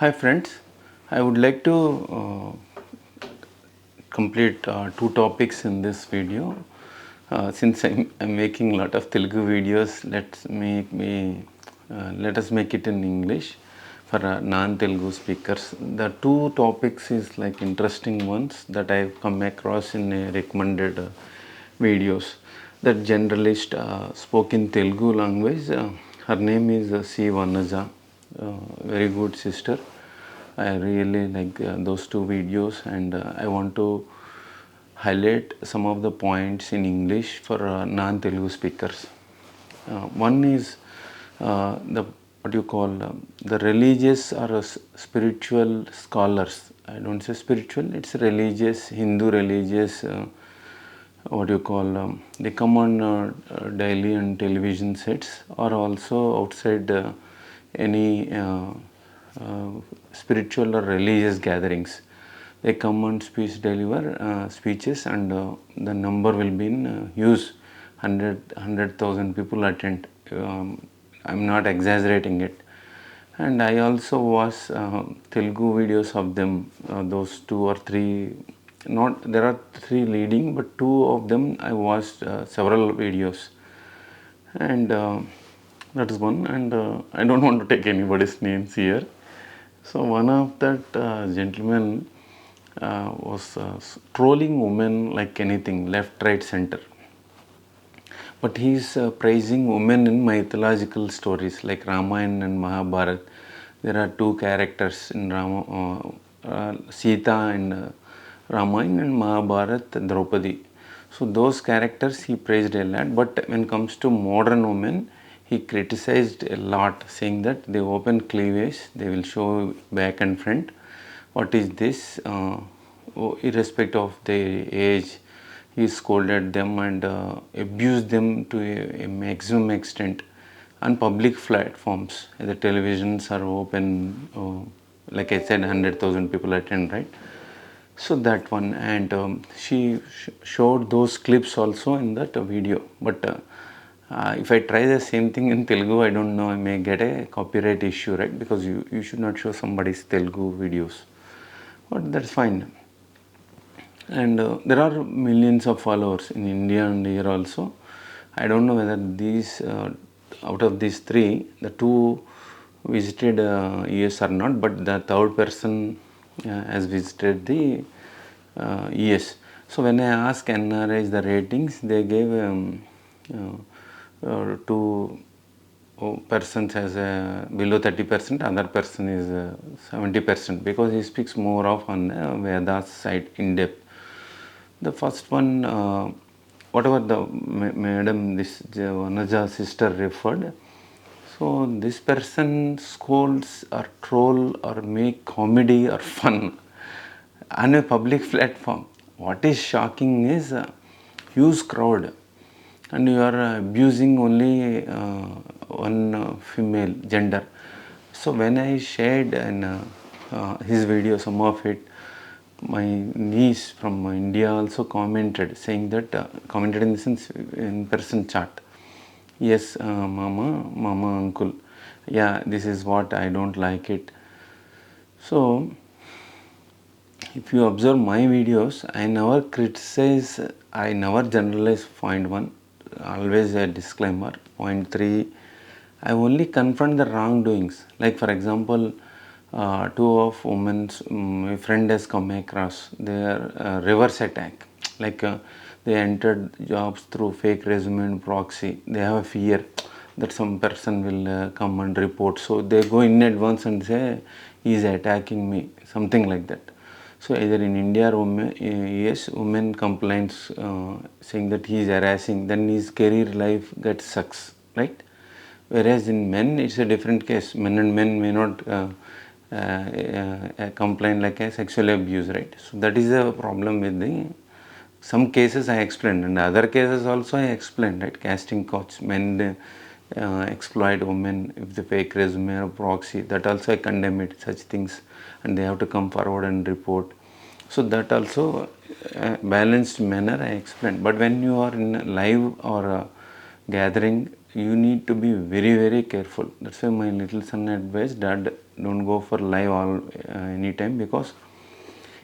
Hi friends, I would like to complete two topics in this video. Since I'm making a lot of Telugu videos, let us make it in English for non-Telugu speakers. The two topics is like interesting ones that I've come across in recommended videos. That generalist spoke in Telugu language. Her name is C Vanaja, very good sister. I really like those two videos, and I want to highlight some of the points in English for non-Telugu speakers. One is the what you call the religious or spiritual scholars. I don't say spiritual; it's religious, Hindu religious. What you call they come on daily on television sets or also outside any spiritual or religious gatherings. They come and deliver speeches, and the number will be in huge. 100,000 people attend. I'm not exaggerating it. And I also watch Telugu videos of them, those two or three. Not there are three leading, but two of them I watched several videos, and that is one. And I don't want to take anybody's names here. So one of that gentleman was trolling women like anything, left, right, center. But he is praising women in mythological stories like Ramayana and Mahabharata. There are two characters in Sita and Ramayana, and Mahabharata, Draupadi. So those characters he praised a lot. But when it comes to modern women, he criticized a lot, saying that they open cleavage, they will show back and front. What is this? Irrespective of their age, he scolded them and abused them to a maximum extent on public platforms. The televisions are open, like I said, 100,000 people attend, right? So that one, and she showed those clips also in that video. But if I try the same thing in Telugu, I don't know, I may get a copyright issue, right? Because you should not show somebody's Telugu videos. But that's fine. And there are millions of followers in India and here also. I don't know whether these out of these three, the two visited US or not, but the third person has visited the US. So when I asked NRIs the ratings, they gave two persons as below 30%, other person is 70%, because he speaks more of on Vedas side in depth. The first one, whatever the madam, this Vanaja sister referred, so this person scolds or troll or make comedy or fun on a public platform. What is shocking is a huge crowd, and you are abusing only one female gender. So when I shared in his video some of it, my niece from India also commented, saying that commented in the sense in person chat. Yes, mama, uncle. Yeah, this is what I don't like it. So if you observe my videos, I never criticize, I never generalize. Point one, always a disclaimer. Point three, I only confront the wrongdoings. Like for example, two of women, my friend has come across their reverse attack. Like they entered jobs through fake resume and proxy. They have a fear that some person will come and report. So they go in advance and say, he is attacking me, something like that. So either in India or yes, women complaints saying that he is harassing, then his career life gets sucks, right? Whereas in men, it's a different case. Men and men may not complain like a sexual abuse, right? So that is the problem with the some cases I explained, and other cases also I explained, right? Casting couch, men exploit women with the fake resume or proxy. That also I condemn it, such things, and they have to come forward and report. So that also balanced manner I explained. But when you are in a live or a gathering, you need to be very careful. That's why my little son advised, Dad, don't go for live all anytime, because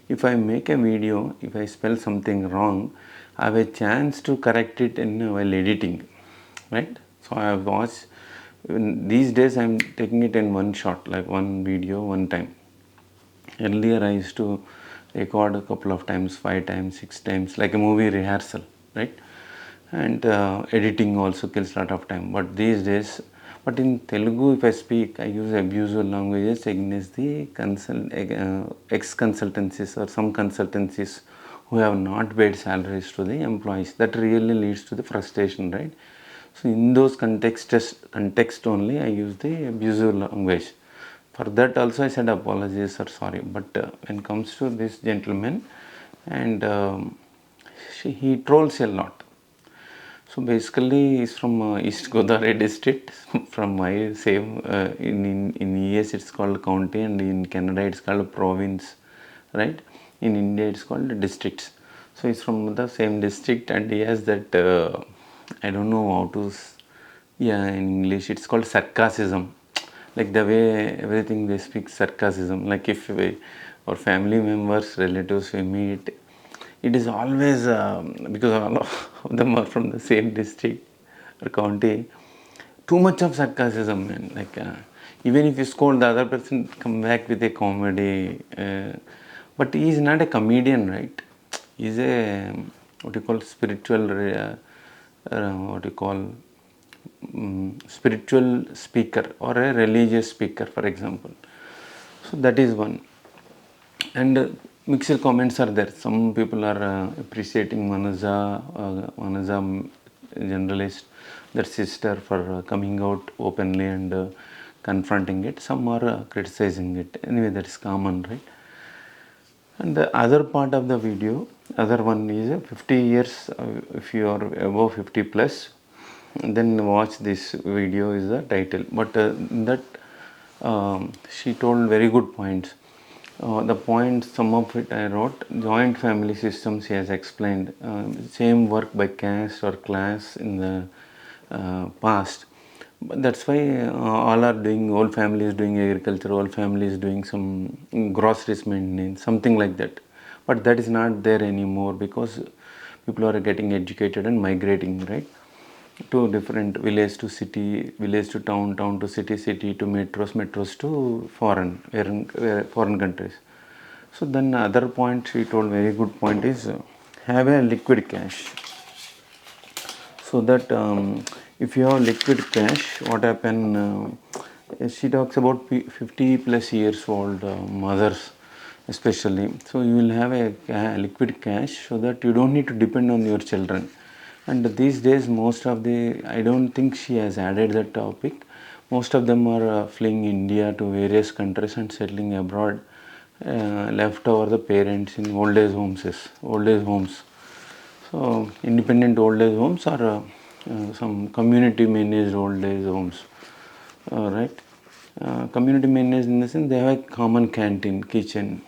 if I make a video, if I spell something wrong, I have a chance to correct it while editing, right? So I have watched, these days I am taking it in one shot, like one video one time. Earlier I used to record a couple of times, 5 times, 6 times, like a movie rehearsal, right? And editing also kills a lot of time. But these days, but in Telugu, if I speak, I use abusive languages against the ex-consultancies or some consultancies who have not paid salaries to the employees. That really leads to the frustration, right? So in those context only, I use the abusive language. For that also I said apologies or sorry. But when it comes to this gentleman, and he trolls a lot. So basically he's from East Godavari district. From my same, in ES it's called county, and in Canada it's called province, right? In India it's called districts. So he's from the same district, and he has that, I don't know how to, yeah, in English it's called sarcasm. Like the way everything they speak sarcasm. Like if we, or family members, relatives we meet, it is always, because all of them are from the same district or county, too much of sarcasm, man. Like even if you scold, the other person come back with a comedy, but he is not a comedian, right? He is a, what you call, spiritual, what you call, spiritual speaker or a religious speaker, for example. So that is one. And mixed comments are there. Some people are appreciating Vanaja generalist, their sister, for coming out openly and confronting it. Some are criticizing it. Anyway, that is common, right? And the other part of the video, other one is 50 years, if you are above 50 plus, then watch this video is the title. But that she told very good points. The points, some of it I wrote. Joint family systems, she has explained. Same work by caste or class in the past. But that's why all are doing, whole family is doing agriculture, whole family is doing some groceries maintenance, something like that. But that is not there anymore, because people are getting educated and migrating, right? To different village to city, village to town, town to city, city to metros, metros to foreign countries. So then other point she told, very good point, is have a liquid cash. So that if you have liquid cash, what happen? She talks about 50 plus years old mothers especially. So you will have a liquid cash, so that you don't need to depend on your children. And these days, most of the, I don't think she has added that topic. Most of them are fleeing India to various countries and settling abroad, left over the parents in old age homes. So independent old age homes or some community managed old age homes, right? Community managed in the sense they have a common canteen, kitchen.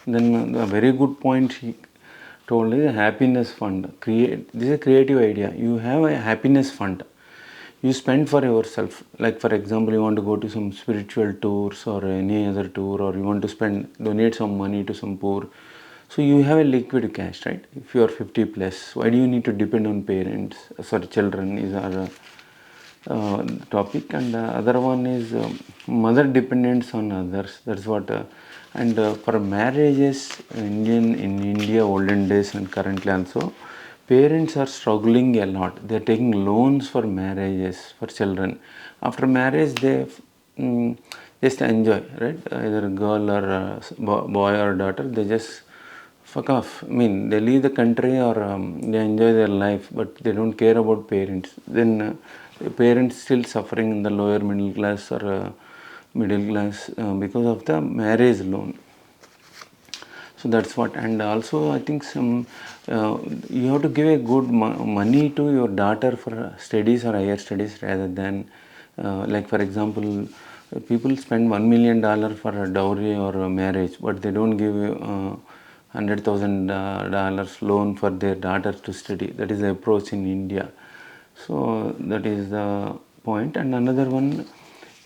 Then a very good point she told is a happiness fund. This is a creative idea. You have a happiness fund. You spend for yourself. Like for example, you want to go to some spiritual tours or any other tour, or you want to donate some money to some poor. So you have a liquid cash, right? If you are 50 plus, why do you need to depend on parents? Sorry, children is our topic. And other one is mother dependence on others. That's what. And for marriages, in India, olden days and currently also, parents are struggling a lot. They are taking loans for marriages for children. After marriage, they just enjoy, right? Either a girl or a boy or daughter, they just fuck off. I mean, they leave the country or they enjoy their life, but they don't care about parents. Then parents still suffering in the lower middle class or middle class because of the marriage loan. So that's what. And also I think some you have to give a good money to your daughter for studies or higher studies, rather than like for example, people spend $1 million for a dowry or a marriage, but they don't give $100,000 loan for their daughter to study. That is the approach in India. So that is the point. And another one,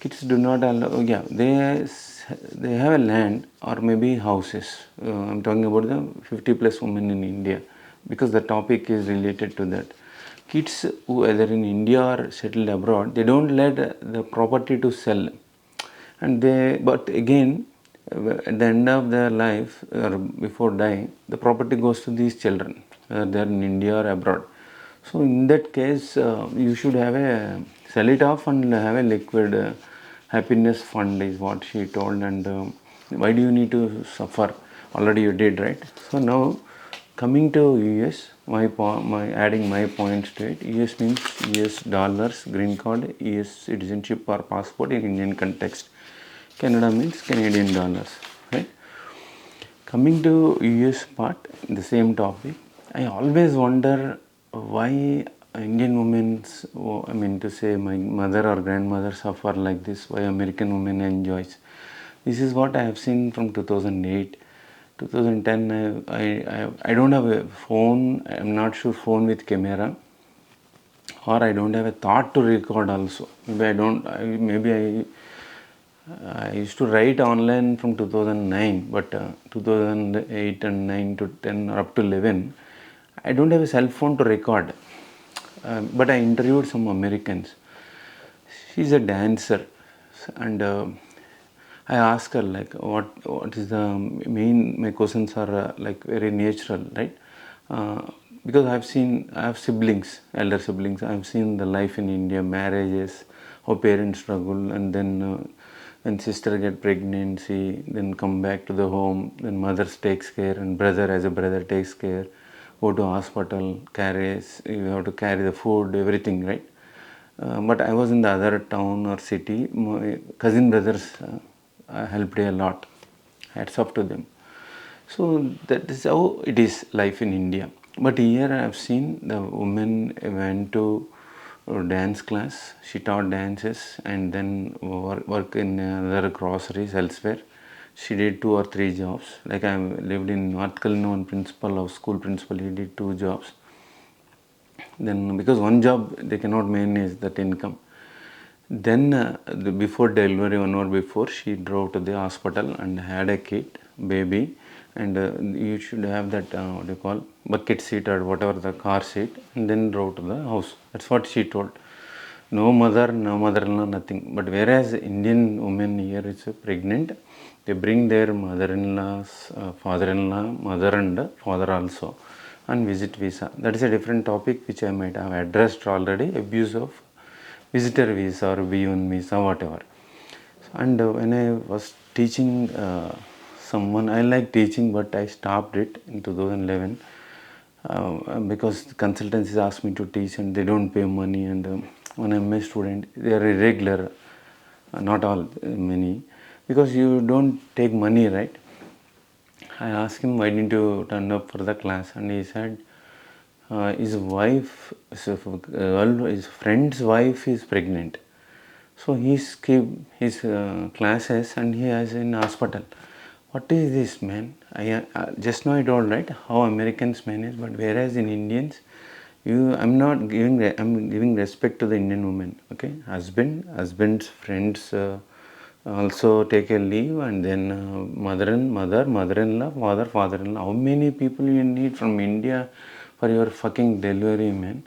kids do not allow, yeah, they have a land or maybe houses. I'm talking about the 50 plus women in India, because the topic is related to that. Kids who either in India or settled abroad, they don't let the property to sell, and they, but again, at the end of their life or before dying, the property goes to these children, whether they are in India or abroad. So in that case, you should have a sell it off and have a liquid happiness fund, is what she told. And why do you need to suffer? Already you did, right? So now coming to US, my adding my points to it. US means US dollars, green card, US citizenship or passport in Indian context. Canada means Canadian dollars, right? Coming to US part, the same topic, I always wonder why Indian women, I mean to say my mother or grandmother suffer like this, why American women enjoys. This is what I have seen from 2008. 2010, I don't have a phone, I'm not sure phone with camera, or I don't have a thought to record also. I used to write online from 2009, but 2008 and 9 to 10 or up to 11, I don't have a cell phone to record. But I interviewed some Americans. She's a dancer, and I asked her like, what is the main? My questions are like very natural, right? Because I have siblings, elder siblings. I've seen the life in India, marriages, how parents struggle, and then when sister get pregnancy, then come back to the home, then mother takes care, and brother as a brother takes care. Go to hospital, you have to carry the food, everything, right? But I was in the other town or city. My cousin brothers helped a lot. Hats off to them. So that is how it is life in India. But here I have seen the woman went to dance class. She taught dances and then work in other groceries elsewhere. She did 2 or 3 jobs. Like I lived in North Carolina, one principal of school principal, he did 2 jobs. Then because one job they cannot manage that income. Then before delivery, 1 hour before, she drove to the hospital and had a kid, baby, and you should have that what do you call, bucket seat or whatever, the car seat, and then drove to the house. That's what she told. No mother, no mother-in-law, nothing. But whereas Indian women here is pregnant, they bring their mother-in-laws, father-in-law, mother and father also, and visit visa. That is a different topic which I might have addressed already. Abuse of visitor visa or B1 visa, whatever. And when I was teaching someone, I like teaching, but I stopped it in 2011 because consultancies asked me to teach and they don't pay money. And when I'm a student, they are irregular, not all, many, because you don't take money, right? I asked him, why didn't you turn up for the class? And he said, his wife, his friend's wife is pregnant. So he skipped his classes and he is in hospital. What is this, man? Just now I told, right, how Americans manage, but whereas in Indians, I'm giving respect to the Indian woman. Okay, husband's friends also take a leave, and then mother-in-law, father-in-law. How many people you need from India for your fucking delivery, man?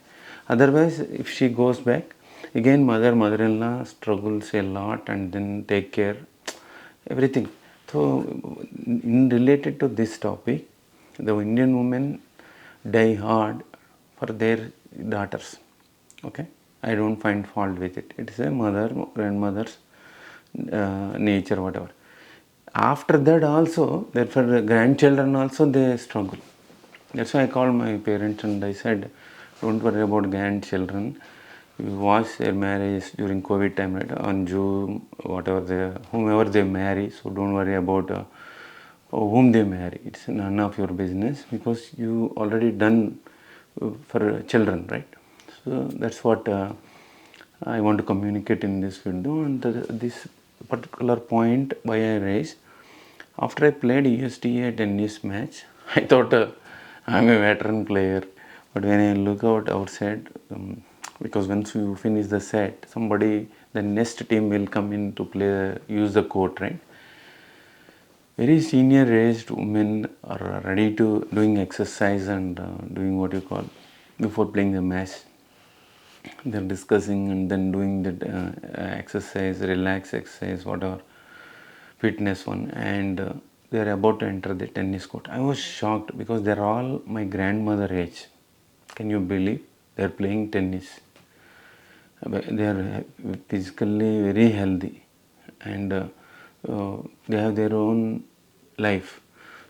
Otherwise, if she goes back, again mother-in-law struggles a lot and then take care, everything. So, in related to this topic, the Indian women die hard for their daughters. Okay, I don't find fault with it. It is a mother, grandmother's nature, whatever. After that also, therefore the grandchildren also they struggle. That's why I called my parents and I said, don't worry about grandchildren. You watch their marriage during COVID time, right? On Zoom, whomever they marry. So don't worry about whom they marry. It's none of your business because you already done for children, right? So that's what I want to communicate in this video. And this particular point why I raised, after I played USTA tennis match, I thought I'm a veteran player. But when I look out outside, because once you finish the set, somebody, the next team will come in to play, use the court, right? Very senior aged women are ready to doing exercise and doing what you call before playing the match. They're discussing and then doing the exercise, relax exercise, whatever, fitness one, and they're about to enter the tennis court. I was shocked because they're all my grandmother age. Can you believe they're playing tennis? They are physically very healthy, and they have their own life.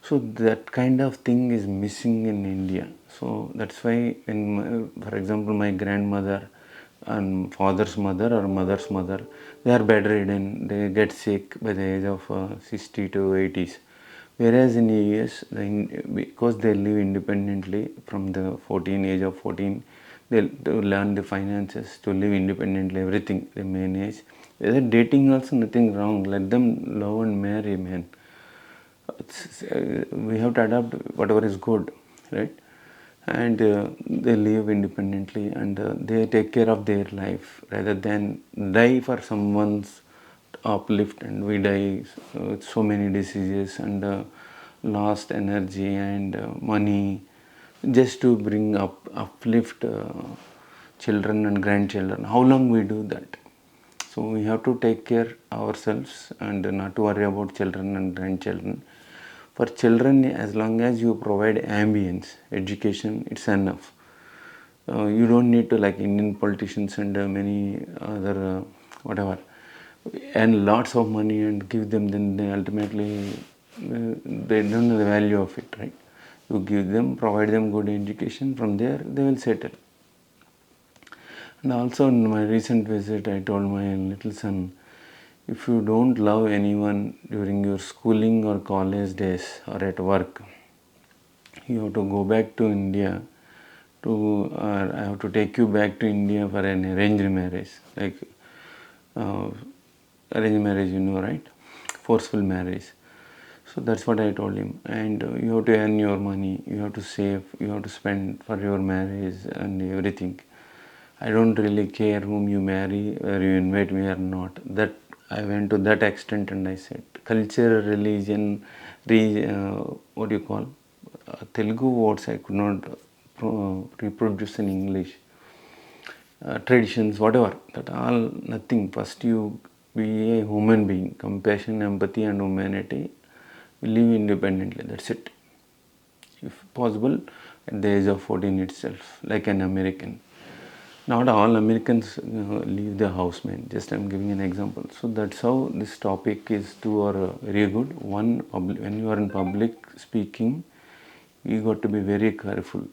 So that kind of thing is missing in India. So that's why, for example, my grandmother and father's mother or mother's mother, they are bedridden. They get sick by the age of 60 to 80s. Whereas in US, because they live independently from the age of 14, they learn the finances to live independently, everything they manage. Whether dating also nothing wrong. Let them love and marry, man. We have to adapt whatever is good, right? And they live independently, and they take care of their life rather than die for someone's uplift, and we die with so many diseases and lost energy and money just to bring uplift children and grandchildren. How long we do that? So we have to take care ourselves and not to worry about children and grandchildren. For children, as long as you provide ambience, education, it's enough. You don't need to, like Indian politicians and many other whatever, and lots of money and give them, then they ultimately they don't know the value of it, right? You give them, provide them good education, from there they will settle. And also in my recent visit, I told my little son, if you don't love anyone during your schooling or college days or at work, you have to go back to India I have to take you back to India for an arranged marriage, like arranged marriage, you know, right? Forceful marriage. So that's what I told him. And you have to earn your money, you have to save, you have to spend for your marriage and everything. I don't really care whom you marry, whether you invite me or not. That I went to that extent, and I said, culture, religion, what do you call? Telugu words I could not reproduce in English. Traditions, whatever, that all nothing. First, you be a human being, compassion, empathy, and humanity. Live independently. That's it. If possible, at the age of 14 itself, like an American. Not all Americans leave the house, man. Just I'm giving an example. So that's how this topic is two are very good. One, when you are in public speaking, you got to be very careful.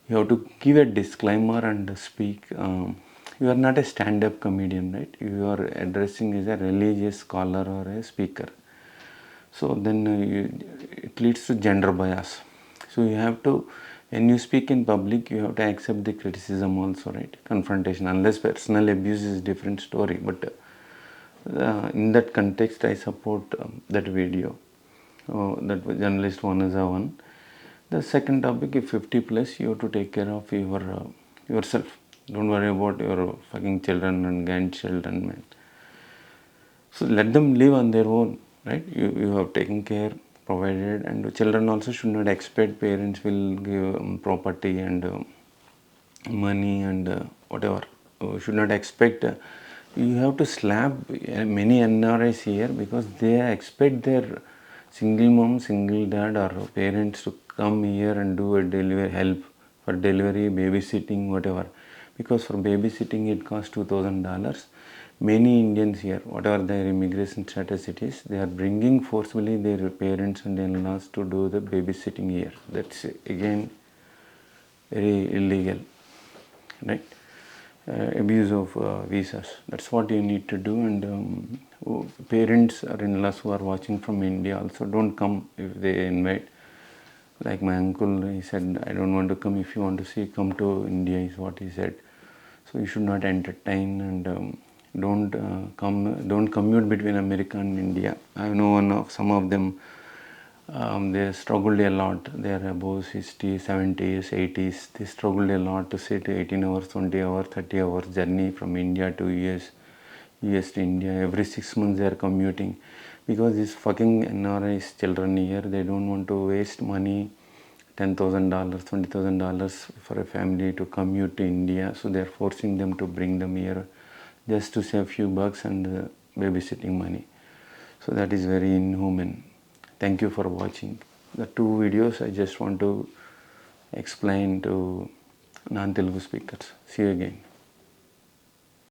You have to give a disclaimer and speak. You are not a stand-up comedian, right? You are addressing as a religious scholar or a speaker. So then it leads to gender bias. So you have to, when you speak in public, you have to accept the criticism also, right? Confrontation, unless personal abuse is a different story. But in that context, I support that video. That journalist Vanaja one. The second topic is 50 plus. You have to take care of yourself. Don't worry about your fucking children and grandchildren, man. So let them live on their own, right? You have taken care, provided, and children also should not expect parents will give property and money and whatever. Should not expect. You have to slap many NRIs here because they expect their single mom, single dad, or parents to come here and do a delivery help for delivery, babysitting, whatever. Because for babysitting it costs $2,000. Many Indians here, whatever their immigration status it is, they are bringing forcefully their parents and in-laws to do the babysitting here. That's again very illegal, right? Abuse of visas. That's what you need to do. And parents or in-laws who are watching from India also don't come if they invite. Like my uncle, he said, I don't want to come. If you want to see, come to India, is what he said. So you should not entertain and don't commute between America and India. I know some of them They struggled a lot. They are above 60, 70s, 80s. They struggled a lot to sit 18 hours, 20 hours, 30 hours journey from India to US, US to India. Every 6 months they are commuting because these fucking NRIs children here, they don't want to waste money, $10,000, $20,000 for a family to commute to India. So they are forcing them to bring them here just to save few bucks and babysitting money. So that is very inhuman. Thank you for watching. The two videos I just want to explain to non-Telugu speakers. See you again.